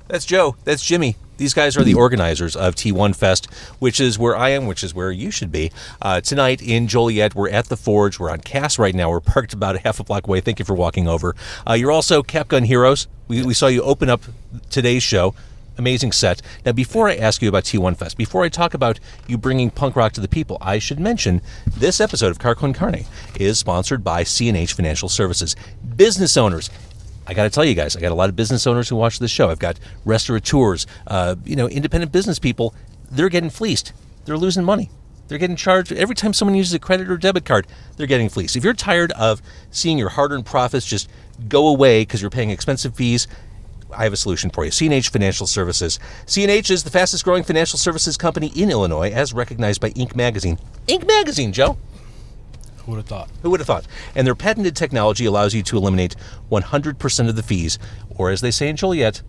That's Joe. That's Jimmy. These guys are the organizers of T1 Fest, which is where I am, which is where you should be. Tonight in Joliet, we're at the Forge. We're on Cass right now. We're parked about a half a block away. Thank you for walking over. You're also CapGun Heroes. We saw you open up today's show. Amazing set. Now, before I ask you about T1 Fest, before I talk about you bringing punk rock to the people, I should mention this episode of Car Con Carne is sponsored by C&H Financial Services. Business owners. I got to tell you guys, I got a lot of business owners who watch this show. I've got restaurateurs, independent business people. They're getting fleeced. They're losing money. They're getting charged. Every time someone uses a credit or debit card, they're getting fleeced. If you're tired of seeing your hard-earned profits just go away because you're paying expensive fees, I have a solution for you. C&H Financial Services. C&H is the fastest growing financial services company in Illinois, as recognized by Inc. Magazine. Inc. Magazine, Joe. Who would have thought? Who would have thought? And their patented technology allows you to eliminate 100% of the fees, or as they say in Joliet,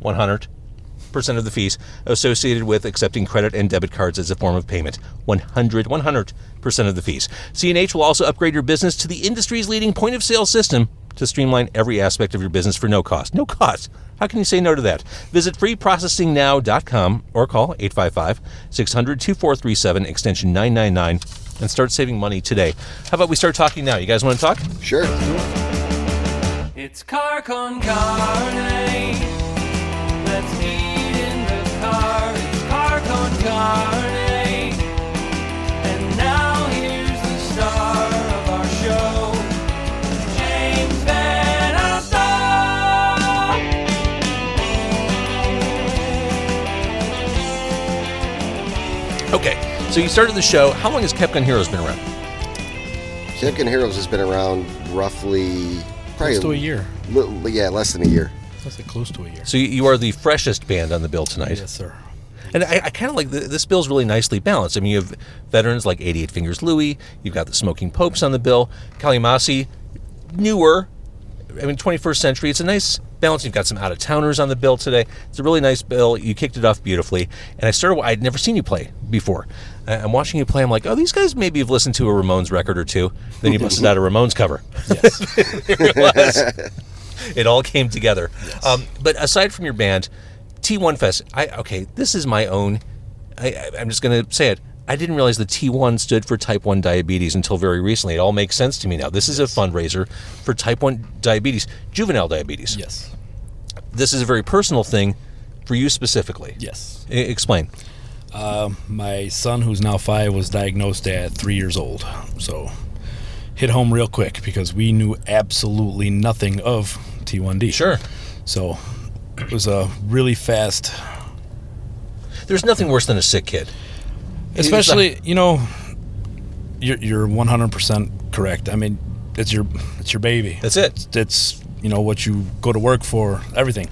100% of the fees associated with accepting credit and debit cards as a form of payment. 100% of the fees. C&H will also upgrade your business to the industry's leading point-of-sale system to streamline every aspect of your business for no cost. No cost. How can you say no to that? Visit freeprocessingnow.com or call 855-600-2437, extension 999, and start saving money today. How about we start talking now? You guys want to talk? Sure. It's Car Con Carne. Let's eat in the car. It's Car Con Carne. And now here's the star of our show, James Van Alstyne. Okay, so you started the show. How long has CapGun Heroes been around? CapGun Heroes has been around roughly... Close to a year. Less than a year. Let's say close to a year. So you are the freshest band on the bill tonight. Yes, sir. And I kind of like this bill's really nicely balanced. I mean, you have veterans like 88 Fingers Louie. You've got the Smoking Popes on the bill. Kalimasi, newer. I mean, 21st century. It's a nice balance. You've got some out-of-towners on the bill today. It's a really nice bill. You kicked it off beautifully. And I'd never seen you play before. I'm watching you play. I'm like, oh, these guys maybe have listened to a Ramones record or two. Then you busted out a Ramones cover. Yes. There it was. It all came together. Yes. But aside from your band, T1 Fest, this is my own, I'm just going to say it. I didn't realize the T1 stood for type 1 diabetes until very recently. It all makes sense to me now. This is a fundraiser for type 1 diabetes, juvenile diabetes. Yes. This is a very personal thing for you specifically. Yes. Explain. My son, who's now 5, was diagnosed at 3 years old. So hit home real quick because we knew absolutely nothing of T1D. Sure. So it was a really fast... There's nothing worse than a sick kid. Especially, you're 100% correct. I mean, it's your baby. That's it. It's what you go to work for, everything.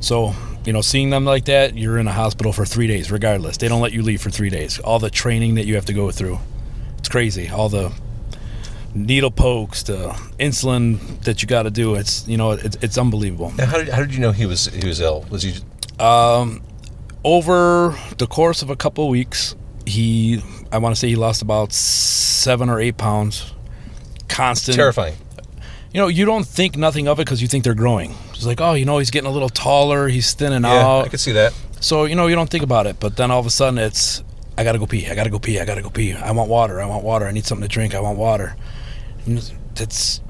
So, seeing them like that, you're in a hospital for 3 days, regardless. They don't let you leave for 3 days. All the training that you have to go through, it's crazy. All the needle pokes, the insulin that you got to do, it's unbelievable. Now, how did you know he was ill? Was he? Over the course of a couple of weeks, I want to say he lost about 7 or 8 pounds. Constant. Terrifying. You don't think nothing of it because you think they're growing. It's like, he's getting a little taller, he's thinning out. I could see that. So, you don't think about it. But then all of a sudden it's, I got to go pee. I want water. I need something to drink. I want water. And it's,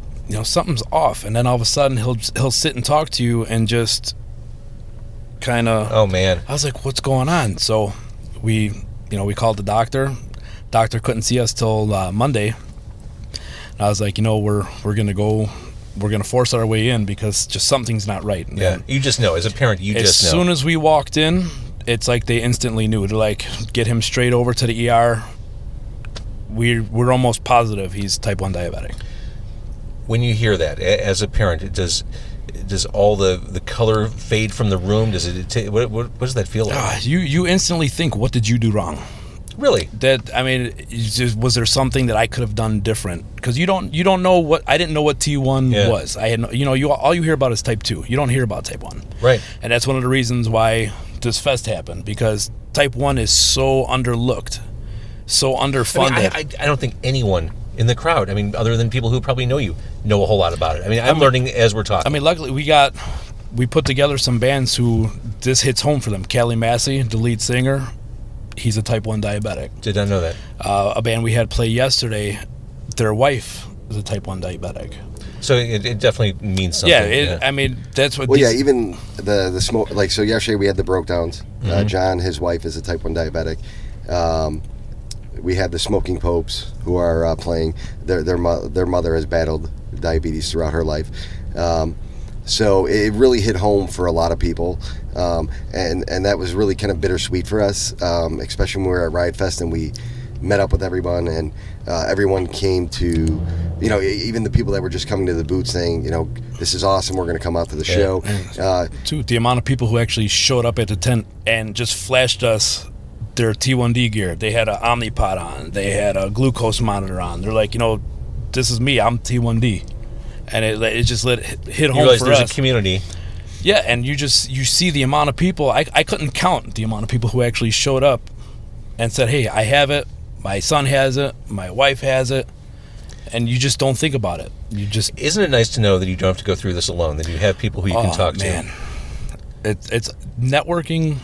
something's off. And then all of a sudden he'll sit and talk to you and just kind of. Oh, man. I was like, what's going on? So we called the doctor. Doctor couldn't see us till Monday. And I was like, we're going to force our way in because just something's not right. Yeah, and you just know. As a parent, just know. As soon as we walked in, it's like they instantly knew to get him straight over to the ER. We're almost positive he's type 1 diabetic. When you hear that, as a parent, does all the color fade from the room? Does it? What does that feel like? You instantly think, what did you do wrong? Really? Was there something that I could have done different? Because you don't know what I didn't know what T1 was. I had all you hear about is type 2. You don't hear about type 1. Right. And that's one of the reasons why this fest happened, because type 1 is so underlooked, so underfunded. I don't think anyone in the crowd, other than people who probably know you, know a whole lot about it. I'm learning as we're talking. Luckily we got we put together some bands who this hits home for them. Callie Massey, the lead singer, he's a type 1 diabetic. Did not know that. A band we had play yesterday, their wife is a type 1 diabetic. So it definitely means something. Yeah, I mean, that's what... Well, yeah, even the smoke... Like, so yesterday we had the Broke Downs. John, his wife, is a type 1 diabetic. We had the Smoking Popes, who are playing. Their mother has battled diabetes throughout her life. So it really hit home for a lot of people. And that was really kind of bittersweet for us, especially when we were at Riot Fest and we met up with everyone, and everyone came to, even the people that were just coming to the booth saying, this is awesome, we're going to come out to the show. The amount of people who actually showed up at the tent and just flashed us their T1D gear. They had an Omnipod on. They had a glucose monitor on. They're like, this is me. I'm T1D. And it just hit home realize for there's us. a community. Yeah, and you see the amount of people. I couldn't count the amount of people who actually showed up and said, hey, I have it. My son has it. My wife has it. And you just don't think about it. Isn't it nice to know that you don't have to go through this alone, that you have people who you can talk to? It's networking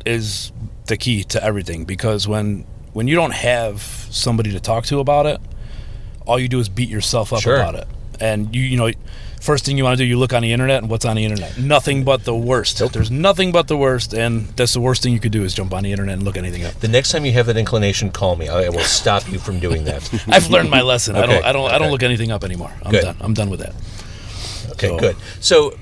is the key to everything, because when you don't have somebody to talk to about it, all you do is beat yourself up about it. And first thing you want to do, you look on the internet, and what's on the internet? Nothing but the worst. Nope. There's nothing but the worst, and that's the worst thing you could do is jump on the internet and look anything up. The next time you have that inclination, call me. I will stop you from doing that. I've learned my lesson. Okay. I don't look anything up anymore. I'm done with that. Okay, good. So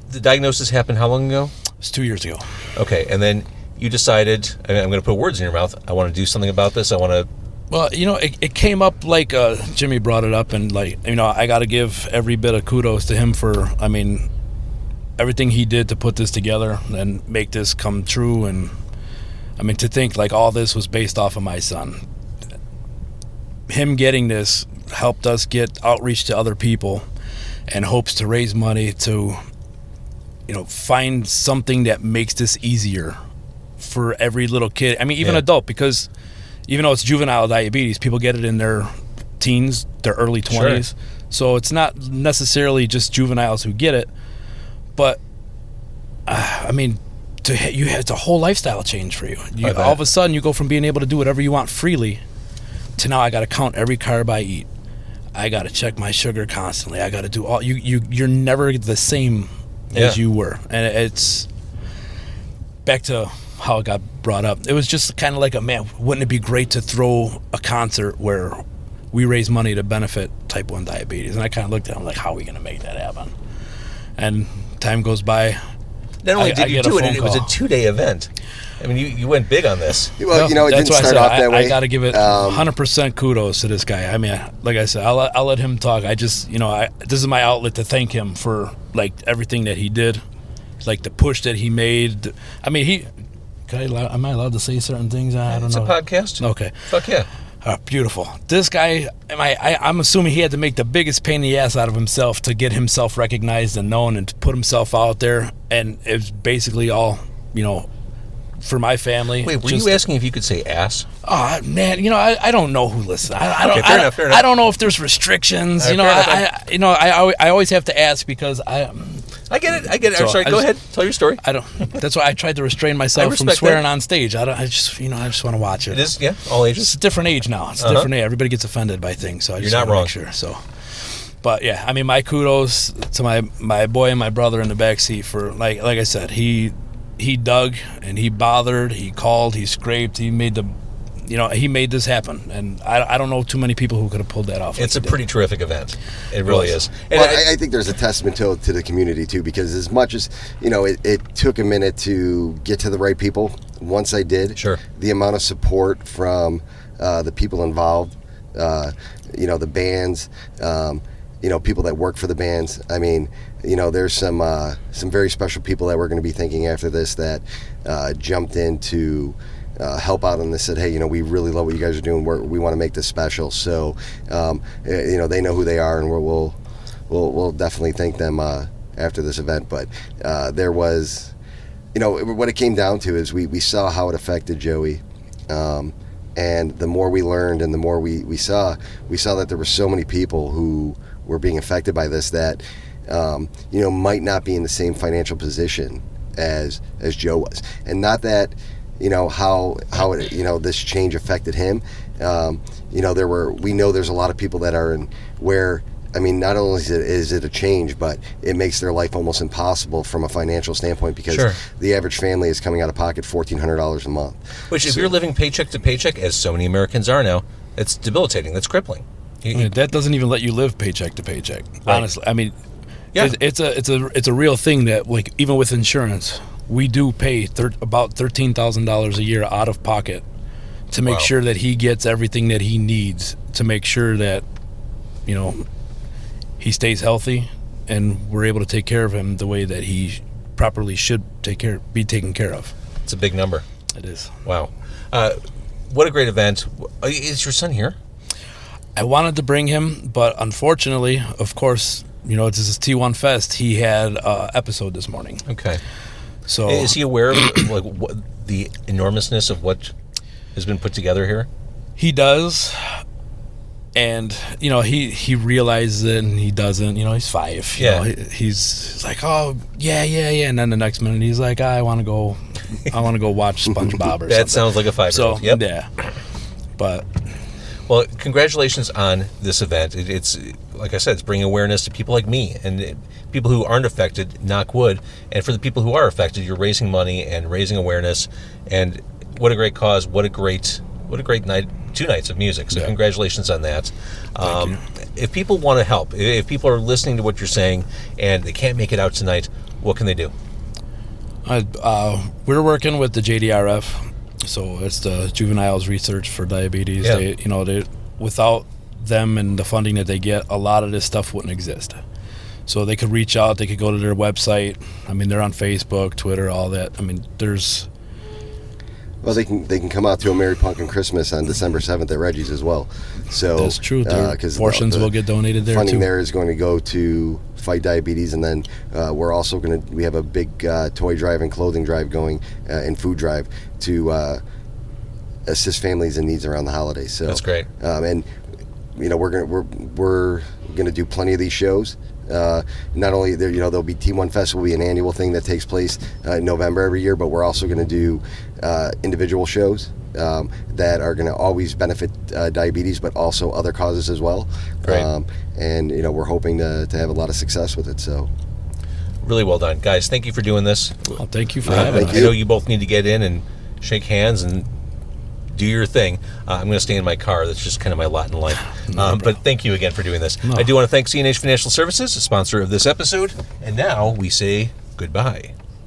the diagnosis happened how long ago? It's 2 years ago. Okay, and then you decided, I'm going to put words in your mouth, I want to do something about this. I want to... Well, it came up like Jimmy brought it up, and I got to give every bit of kudos to him for, everything he did to put this together and make this come true. And to think like all this was based off of my son. Him getting this helped us get outreach to other people and hopes to raise money to, find something that makes this easier for every little kid. Even adult, because even though it's juvenile diabetes, people get it in their teens, their early 20s. Sure. So it's not necessarily just juveniles who get it, but it's a whole lifestyle change for you. All of a sudden, you go from being able to do whatever you want freely to now I got to count every carb I eat. I got to check my sugar constantly. I got to do all. You're never the same as you were, and it's back to how it got brought up. It was just kind of like wouldn't it be great to throw a concert where we raise money to benefit type 1 diabetes? And I kind of looked at him like, how are we going to make that happen? And time goes by. Not only did you do it, it was a 2-day event. You went big on this. Well, it didn't start off that way. I got to give it 100% kudos to this guy. Like I said, I'll let him talk. I just, this is my outlet to thank him for everything that he did, the push that he made. Am I allowed to say certain things? I don't know. It's a podcast. Okay. Fuck yeah. Beautiful. This guy, I'm assuming he had to make the biggest pain in the ass out of himself to get himself recognized and known and to put himself out there. And it was basically all, for my family. Wait, were you asking if you could say ass? Oh, man, I don't know who listens. Fair enough. I don't know if there's restrictions. I always have to ask because I get it. So I'm sorry. Go ahead. Tell your story. That's why I tried to restrain myself from swearing on stage. I just want to watch it. It is, all ages. It's a different age now. It's a different age. Everybody gets offended by things, so I just You're not wrong. Make sure. So, but yeah, my kudos to my boy and my brother in the backseat for like I said, he dug and he bothered, he called, he scraped, he made he made this happen, and I don't know too many people who could have pulled that off. It's a pretty terrific event. It really is. And well, I think there's a testament to the community too, because as much as it took a minute to get to the right people. Once I did, sure, the amount of support from the people involved, the bands, people that work for the bands. There's some very special people that we're going to be thanking after this that jumped in to help out on this. Said, hey, we really love what you guys are doing. We want to make this special. So, they know who they are, and we'll definitely thank them after this event. But there was, what it came down to is we saw how it affected Joey. And the more we learned and the more we saw that there were so many people who were being affected by this that might not be in the same financial position as Joe was. And not that, how it, this change affected him. We know there's a lot of people that are in where, not only is it a change, but it makes their life almost impossible from a financial standpoint, because Sure. the average family is coming out of pocket $1,400 a month. Which, if you're living paycheck to paycheck, as so many Americans are now, it's debilitating. That's crippling. That doesn't even let you live paycheck to paycheck. Right. Honestly, Yeah. it's a real thing that, like, even with insurance, we do pay about $13,000 a year out of pocket to make Wow. sure that he gets everything that he needs to make sure that he stays healthy, and we're able to take care of him the way that he properly should be taken care of. It's a big number. It is. Wow. What a great event. Is your son here? I wanted to bring him, but unfortunately, of course, this is T1 Fest. He had an episode this morning. Okay. So Is he aware of the enormousness of what has been put together here? he does, and he realizes it, and he doesn't. He's 5. Yeah. He's like, oh yeah, and then the next minute he's like, I want to go watch SpongeBob or something. That sounds like a 5-year-old. So Yep. yeah, but Well, congratulations on this event. It's, like I said, it's bringing awareness to people like me and people who aren't affected, knock wood. And for the people who are affected, you're raising money and raising awareness. And what a great cause. What a great night. 2 nights of music. So Yeah. congratulations on that. Thank you. If people want to help, if people are listening to what you're saying and they can't make it out tonight, what can they do? We're working with the JDRF. So it's the Juveniles Research for Diabetes. Yeah. They without them and the funding that they get, a lot of this stuff wouldn't exist. So they could reach out. They could go to their website. They're on Facebook, Twitter, all that. There's. Well, they can come out to a Merry Pumpkin Christmas on December 7th at Reggie's as well. So That's true. Their 'cause portions will get donated there funding too. there is going to go to fight diabetes, and then we're also we have a big toy drive and clothing drive going, and food drive to assist families in needs around the holidays. So That's great. And we're gonna do plenty of these shows. Not only there, there'll be T1 Fest will be an annual thing that takes place in November every year, but we're also going to do individual shows that are going to always benefit diabetes, but also other causes as well. Great. And we're hoping to have a lot of success with it. So Really well done. Guys, thank you for doing this. Well, thank you for having thank us. I know you both need to get in and shake hands and do your thing. I'm going to stay in my car. That's just kind of my lot in life. But thank you again for doing this. No. I do want to thank CNH Financial Services, a sponsor of this episode. And now we say goodbye.